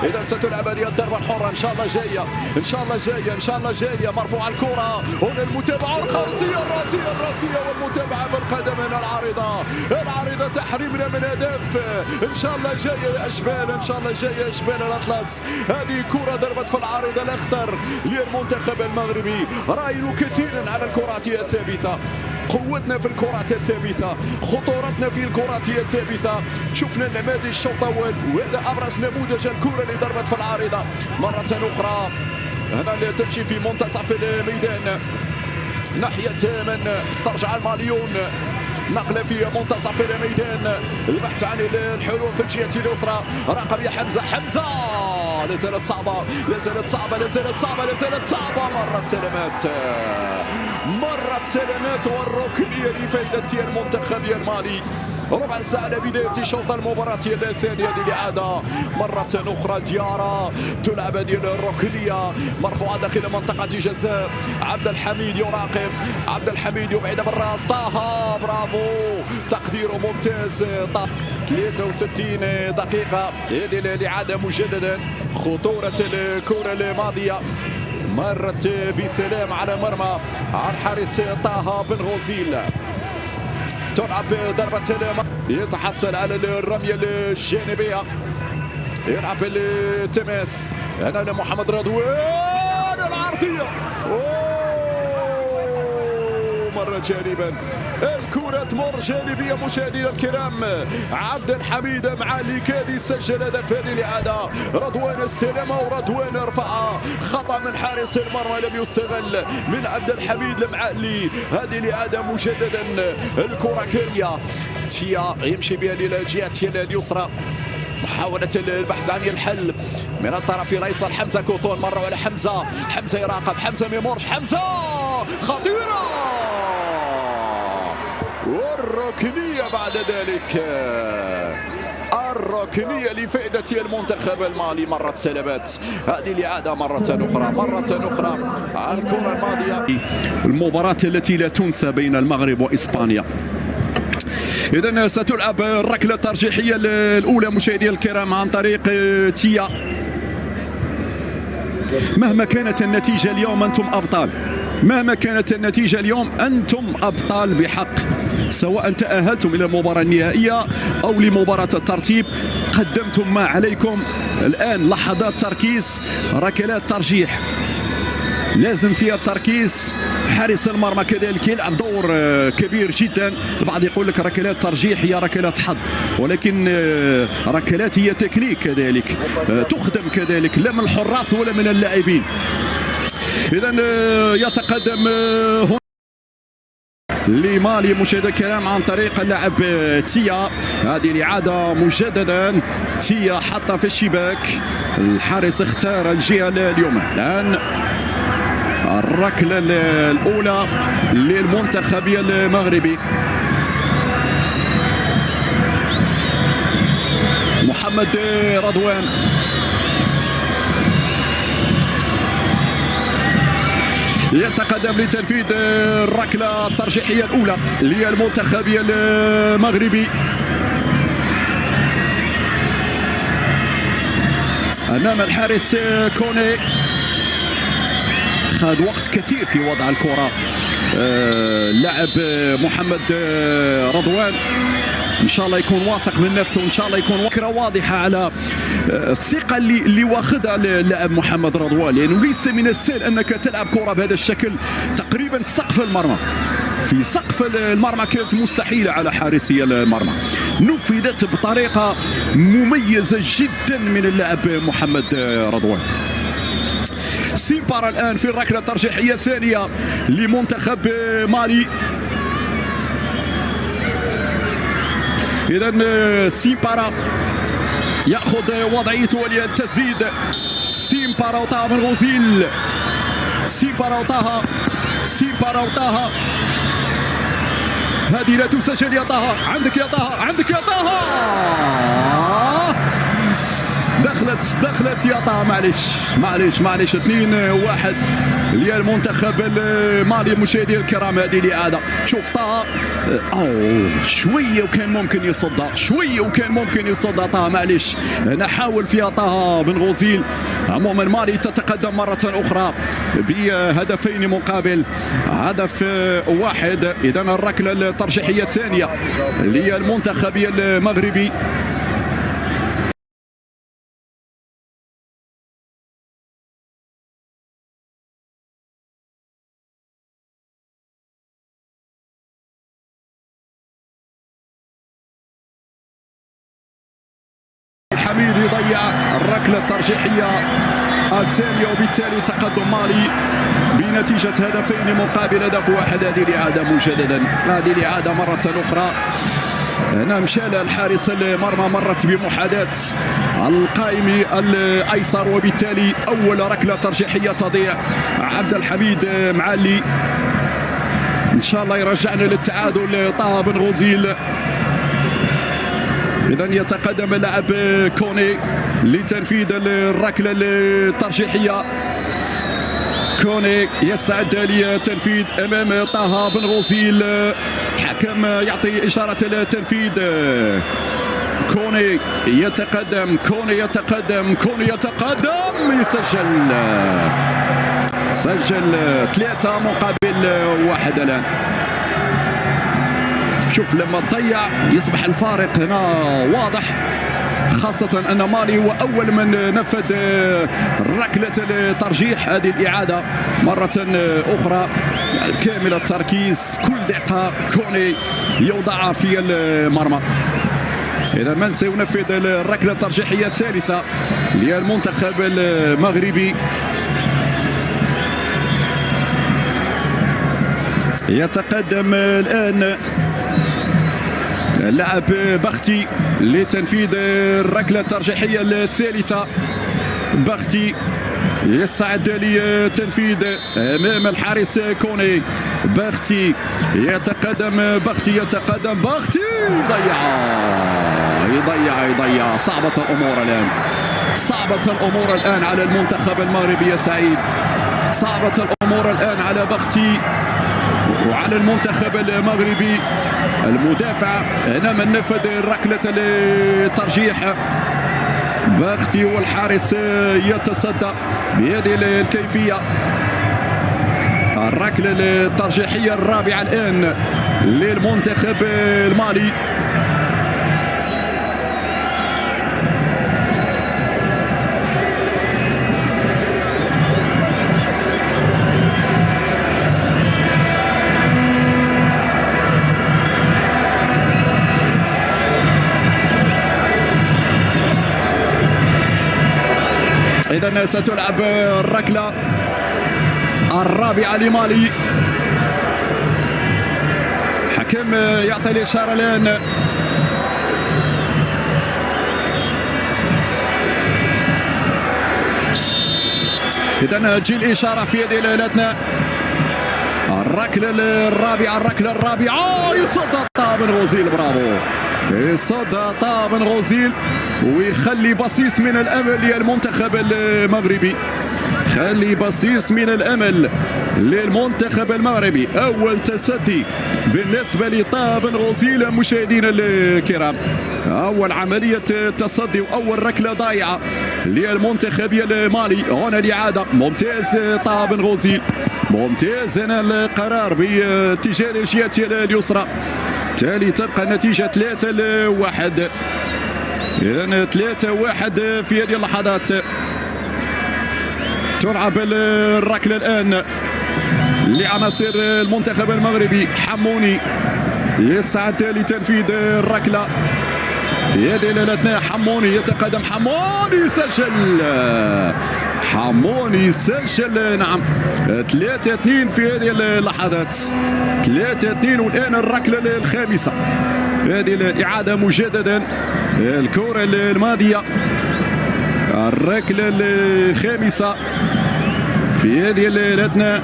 اذا ستلعب هذه الضربه الحره ان شاء الله جايه، ان شاء الله جايه، ان شاء الله جايه. مرفوعه الكره هنا، المتابعه الراسيه والمتابعه بالقدم هنا. العارضه تحرمنا من هدف. ان شاء الله جايه يا اشبال، ان شاء الله جايه يا اشبال الاطلس. هذه كره ضربت في العارضه الاخضر للمنتخب المغربي. راينا كثيرا على الكرات الثابته، قوتنا في الكرات الثابته، خطورتنا في الكرات الثابته. شفنا النماذج الشوط الاول، وهذا ابرز نموذج الكره اللي ضربت في العارضه. مره اخرى هنا اللي تمشي في منتصف الميدان ناحيه من استرجع الماليون، نقله في منتصف الميدان، البحث عن الحلول في الجهه اليسرى. رقم يا حمزه لا زالت صعبه، لا زالت صعبه، لا زالت صعبه، لا زالت صعبه. مرت سلامات والركنيه لفائده المنتخب المالي. ربع ساعة على بداية شوط المباراة الثانية. هذه الإعادة مرة أخرى. ديارة تلعب هذه الركنية مرفوعة داخل منطقة جزاء. عبد الحميد يراقب، عبد الحميد يبعد بالراس. طه برافو، تقديره ممتاز. 63 دقيقة هذه الإعادة مجددا. خطورة الكرة الماضية مرت بسلام على مرمى الحارس طه بن غوزيل. تلعب ضربة يتحصل على الرمية الجانبية، يلعب التماس هنا لمحمد رضوان. العرضية مرة جانبا، الكرة تمر جانبية. مشاهدينا الكرام، عبد الحميد مع اللي كاد يسجل هدف هذه الإعادة. رضوان استلمها ورضوان رفعها. خطأ من حارس المرمى لم يستغل من عبد الحميد المعلي. هذه الإعادة مجددا، الكرة كامية. تيا يمشي بها للجهة اليسرى، محاولة البحث عن الحل من الطرف الايسر. حمزة كوتون مرة ولا حمزة يراقب، حمزة ميمورش، حمزة خطيرة، والركنية بعد ذلك. الركنية لفائدة المنتخب المالي. مرت سلامات هذه الإعادة مرة أخرى على الكرة الماضية. المباراة التي لا تنسى بين المغرب وإسبانيا. إذن ستلعب الركلة الترجيحية الأولى مشاهدينا الكرام عن طريق تيا. مهما كانت النتيجة اليوم أنتم أبطال، مهما كانت النتيجة اليوم أنتم أبطال بحق، سواء تأهلتم إلى المباراة النهائية أو لمباراة الترتيب. قدمتم ما عليكم. الآن لحظات تركيز، ركلات ترجيح لازم فيها التركيز. حارس المرمى كذلك يلعب دور كبير جدا. البعض يقول لك ركلات ترجيح هي ركلات حظ، ولكن ركلات هي تكنيك كذلك، تخدم كذلك لا من الحراس ولا من اللاعبين. إذا يتقدم هنا لمالي مشاهدينا الكرام عن طريق اللاعب تيا. هذه الإعادة مجددا، تيا حطها في الشباك، الحارس اختار الجهة اليمنى. الآن الركلة الأولى للمنتخب المغربي. محمد رضوان يتقدم لتنفيذ الركلة الترجيحية الأولى للمنتخب المغربي أمام الحارس كوني. خد وقت كثير في وضع الكرة اللاعب محمد رضوان. ان شاء الله يكون واثق من نفسه، وان شاء الله يكون فكره واضحه على الثقه اللي واخذها اللاعب محمد رضوان، لانه ليس من السهل انك تلعب كره بهذا الشكل تقريبا في سقف المرمى. في سقف المرمى كانت مستحيله على حارسي المرمى، نفذت بطريقه مميزه جدا من اللاعب محمد رضوان. سيمبارا الآن في الركلة الترجيحية الثانية لمنتخب مالي. إذن سيمبارا يأخذ وضعيته وللتسديد. سيمبارا وطه بن غوزيل، سيمبارا وطه، هذه لا تسجل يا طه. عندك يا طه، دخلت يا طه. معليش 2-1 للمنتخب المالي. مشاهدي الكرام هذه الإعادة، شوف طه شويه وكان ممكن يصدها طه. معليش هنا حاول فيها طه بن غوزيل. عموما مالي تتقدم مرة أخرى بهدفين مقابل هدف واحد. إذا الركلة الترجيحية الثانية للمنتخب المغربي. حميد يضيع الركلة الترجيحية الثانية، وبالتالي تقدم مالي بنتيجة هدفين مقابل هدف واحد. هذه الإعادة مجددا، هذه الإعادة مرة أخرى. هنا مشال الحارس المرمى، مرت بمحاذاة القائم الأيسر، وبالتالي أول ركلة ترجيحية تضيع. عبد الحميد معلي إن شاء الله يرجعنا للتعادل. طه بن غوزيل. إذا يتقدم اللاعب كوني لتنفيذ الركلة الترجيحية. كوني يسعد لتنفيذ أمام طه بن غوزيل. حكم يعطي إشارة التنفيذ. كوني يتقدم يسجل 3 مقابل 1 الآن. شوف لما تضيع يصبح الفارق هنا واضح، خاصة أن مالي هو أول من نفذ ركلة الترجيح. هذه الإعادة مرة أخرى كامل التركيز، كل دقة كوني يوضع في المرمى. إذا من سينفذ الركلة الترجيحية الثالثة للمنتخب المغربي؟ يتقدم الآن اللاعب بختي لتنفيذ الركلة الترجيحية الثالثة. بختي يسعد لتنفيذ امام الحارس كوني. بختي يتقدم يضيع. صعبة الامور الان على المنتخب المغربي يا سعيد. صعبة الامور الان على بختي وعلى المنتخب المغربي. المدافع هنا من نفذ ركلة الترجيح. بختي والحارس يتصدى بهذه الكيفية. الركلة الترجيحية الرابعة الآن للمنتخب المالي. إذا ستلعب الركلة الرابعة لمالي. حكم يعطي الإشارة الآن. إذا تجي الإشارة في هذه الأثناء. الركلة الرابعة يصد طه بن غوزيل. برافو، يصد طه بن غوزيل ويخلي بصيص من الامل للمنتخب المغربي. خلي بصيص من الامل للمنتخب المغربي. اول تصدي بالنسبه لطه بن غوزيل مشاهدينا الكرام. اول عمليه تصدي واول ركله ضايعه للمنتخب المالي. هنا الاعاده. ممتاز طه بن غوزيل، ممتاز. هنا القرار باتجاه الجهه اليسرى. بالتالي تبقى النتيجه 3-1. إذا 3-1 في هذه اللحظات. تلعب الركلة الآن لعناصر المنتخب المغربي. حموني يسعد لتنفيذ الركلة في هذه الأثناء. حموني يتقدم، حموني يسجل. نعم 3-2 في هذه اللحظات. 3-2. والآن الركلة الخامسة. هذه الإعادة مجددا. الكرة الماضية، الركلة الخامسة في هذه الأثناء.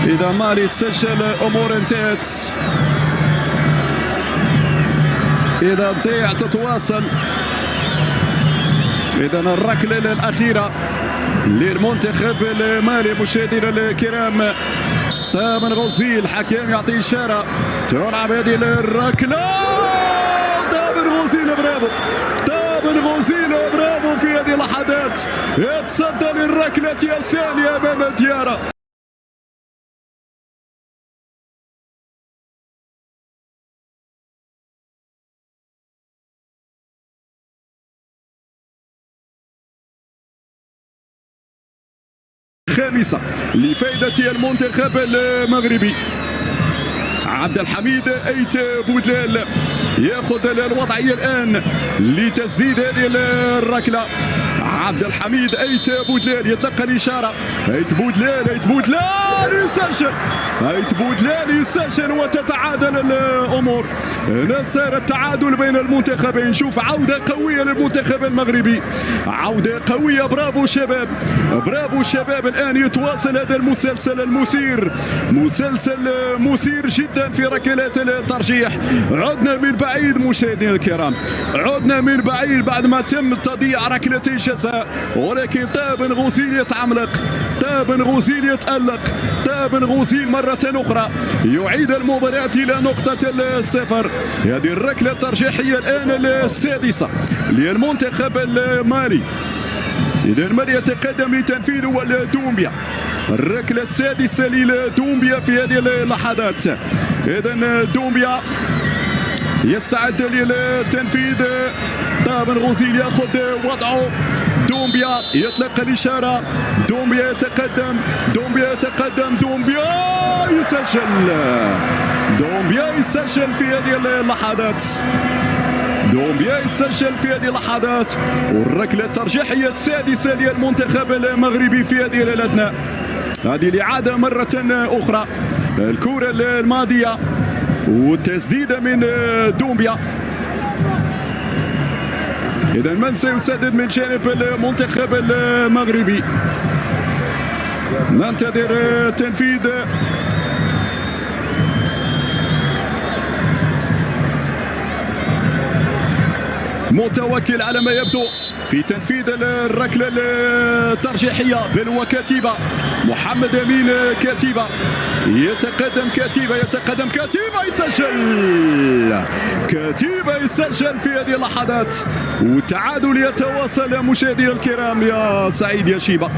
إذا مالي تسجل أمور انتهت. إذا تضيع تتواصل. إذا الركلة الأخيرة للمنتخب المالي مشاهدينا الكرام. تامن غوزيل حكيم يعطي إشارة تلعب هذه الركلة. تامن غوزيل برافو، تامن غوزيل برافو في هذه اللحظات يتصدى للركلة الثانية أمام ديارة. خامسة لفائدة المنتخب المغربي. عبد الحميد أيت بودلال ياخذ الوضعية الآن لتسديد هذه الركلة. عبد الحميد أيت بودلال يتلقى الإشارة. أيت بودلال، أيت بودلال يسجل، أيت بودلال يسجل وتتعادل الأمور. هنا صار التعادل بين المنتخبين. نشوف عودة قوية للمنتخب المغربي، عودة قوية. برافو شباب، برافو شباب. الآن يتواصل هذا المسلسل المثير، مسلسل مثير جدا في ركلات الترجيح. عدنا من بعيد مشاهدينا الكرام، عدنا من بعيد بعد ما تم تضييع ركلتي جزاء، ولكن تامن غوزيل يتعملق، تامن غوزيل يتألق، تامن غوزيل مرة أخرى يعيد المباراة إلى نقطة الصفر. هذه الركلة الترجيحية الآن السادسة للمنتخب المالي. إذا المالي يتقدم لتنفيذ والدومبيا. الركلة السادسة لدومبيا في هذه اللحظات. إذا دومبيا يستعد للتنفيذ. تامن غوزيل ياخذ وضعه. دومبيا يتلقى الإشارة. دومبيا يتقدم، دومبيا يتقدم، دومبيا يسجل، دومبيا يسجل في هذه اللحظات. دومبيا يسجل في هذه اللحظات. والركلة الترجيحية السادسة للمنتخب المغربي في هذه الأثناء. هذه الإعادة مرة أخرى. الكرة الماضية والتسديدة من دومبيا. إذا من سيسدد من جانب المنتخب المغربي؟ ننتظر تنفيذ متوكل على ما يبدو في تنفيذ الركلة الترجيحية. بل وكتيبة محمد أمين كتيبة يتقدم، كتيبة يتقدم، كتيبة يسجل، كتيبة يسجل في هذه اللحظات. والتعادل يتواصل مشاهدينا الكرام. يا سعيد يا شيبة،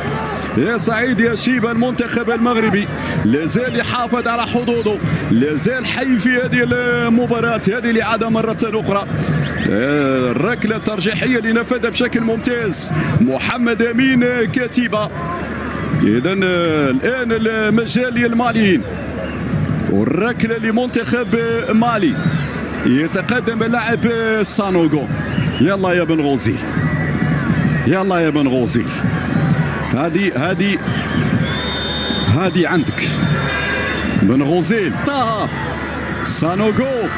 يا سعيد يا شيبة. المنتخب المغربي لازال يحافظ على حظوظه، لازال حي في هذه المباراة. هذه الإعادة مرة أخرى. الركلة الترجيحية اللي نفذها بشكل ممتاز محمد أمين كتيبة. إذا الآن المجال للماليين. والركلة لمنتخب مالي يتقدم اللاعب سانوغو. يلا يا بن غوزيل، يلا يا بن غوزيل. هذه عندك بن غوزيل. طه سانوغو،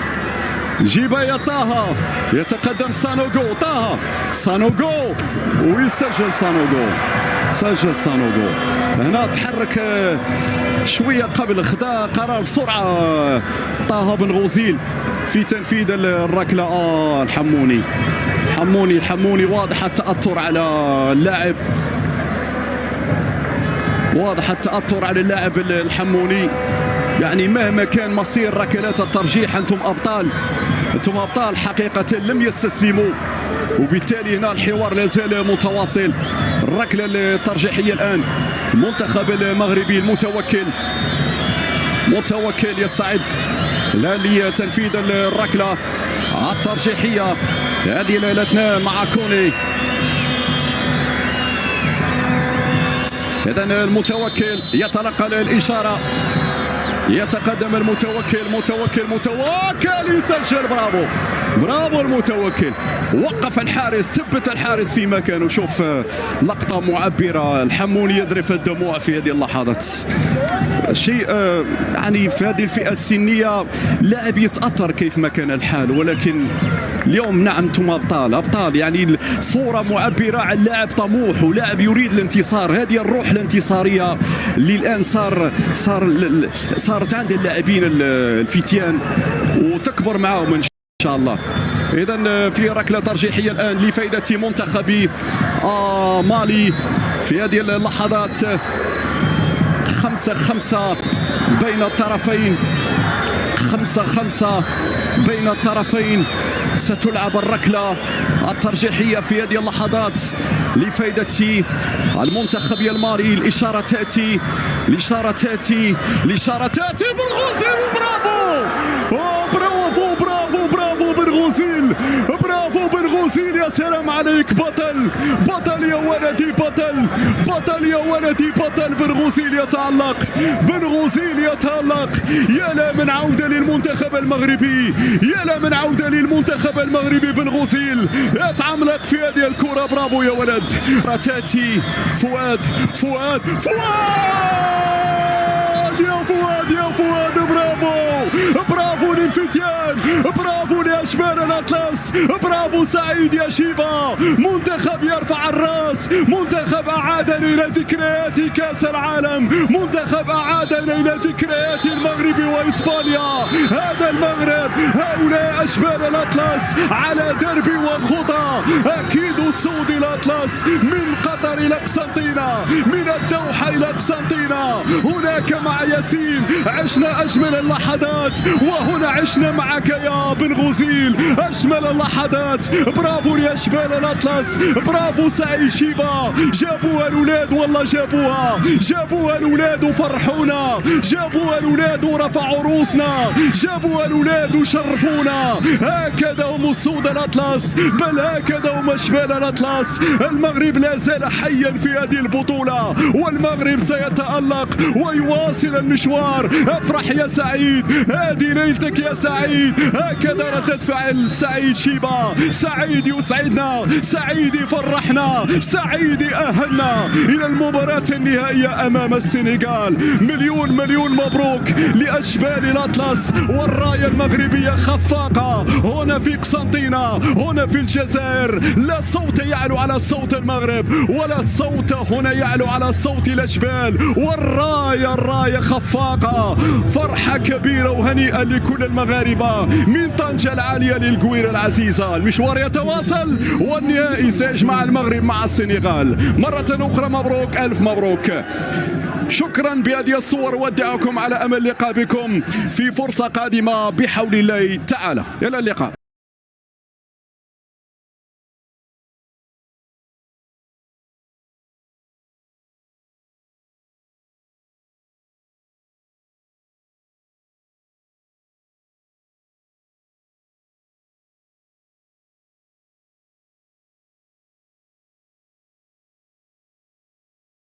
جيبها يا طه. يتقدم سانوغو، طه سانوغو ويسجل سانوغو، سجل سانوغو. هنا تحرك شوية قبل، خذا قرار بسرعة طه بن غوزيل في تنفيذ الركلة. الحموني، حموني واضح التأثر على اللاعب، واضح التأثر على اللاعب الحموني. يعني مهما كان مصير ركلات الترجيح أنتم أبطال، أنتم أبطال حقيقة، لم يستسلموا. وبالتالي هنا الحوار لازال متواصل. الركلة الترجيحية الآن المنتخب المغربي المتوكل، متوكل يستعد لتنفيذ الركلة الترجيحية. هذه ليلتنا مع كوني. إذن المتوكل يتلقى الإشارة. يتقدم المتوكل، متوكل يسجل. برافو، برافو المتوكل. وقف الحارس، ثبت الحارس في مكانه. شوف لقطة معبرة. الحموني يذرف الدموع في هذه اللحظات. شيء يعني في هذه الفئة السنية لاعب يتأثر كيف ما كان الحال. ولكن اليوم نعم انتم ابطال، يعني صورة معبرة عن لاعب طموح ولاعب يريد الانتصار. هذه الروح الانتصارية اللي الآن صارت عند اللاعبين الفتيان وتكبر معهم ان شاء الله. إذا في ركلة ترجيحية الآن لفائدة منتخب مالي في هذه اللحظات. 5-5 بين الطرفين، 5-5 بين الطرفين. ستلعب الركلة الترجيحية في هذه اللحظات لفائدة المنتخب المالي. الإشارة تأتي، الإشارة تأتي، الإشارة تأتي. بنغوزيل برافو، برافو برافو برافو بنغوزيل، برافو بنغوزيل. يا سلام عليك، بطل بطل يا ولدي، بطل بطل يا ولدي، بطل. بنغوزيل يتألق، بنغوزيل يتألق. يا لا من عودة للمنتخب المغربي، يا لا من عودة للمنتخب المغربي. بنغوزيل يتعملق في هذه الكرة، برافو يا ولد. تأتي فؤاد، فؤاد يا فؤاد، يا فؤاد، برافو برافو للفتيان، برافو لأشبال الأطلس، برافو سعيد يا شيبة. منتخب يرفع الراس، منتخب أعادنا إلى ذكريات كأس العالم، منتخب أعادنا إلى ذكريات المغرب وإسبانيا. هذا المغرب، هؤلاء أشبال الأطلس على درب وخطى. أكيد السود الأطلس من قطر إلى قسنطينة، من الدوحة إلى قسنطينة. هناك مع ياسين عشنا أجمل اللحظات، وهنا عشنا معك يا بنغوزيل أجمل اللحظات. برافو لأشبال الأطلس، برافو سعيد شيبة. جابوها الأولاد، والله جابوها، جابوها الأولاد وفرحونا، جابوها الأولاد ورفعوا رؤوسنا، جابوها الأولاد وشرفونا. هكذا هم السود الأطلس، بل هكذا هم أشبال الأطلس. المغرب لا زال حيا في هذه البطولة، والمغرب سيتألق ويواصل المشوار. افرح يا سعيد، هذه ليلتك يا سعيد. هكذا ردة فعل سعيد شيبة. سعيد يسعدنا، سعيد يفرحنا، سعيد يأهلنا إلى المباراة النهائية أمام السنغال. مليون مليون مبروك لأشبال الأطلس، والراية المغربية خفاقة هنا في قسنطينة، هنا في الجزائر. لا صوت يعلو على صوت المغرب، ولا صوت هنا يعلو على صوت الأشبال. والراية، الراية خفاقة. فرحة كبيرة وهنيئة لكل المغاربة من طنجة العالية للقويرة العزيزة. المشوار يتواصل، والنهائي سيجمع المغرب مع السنغال. مرة أخرى مبروك، ألف مبروك. شكرا بهذه الصور، ودعكم على أمل لقاء بكم في فرصة قادمة بحول الله تعالى. إلى اللقاء.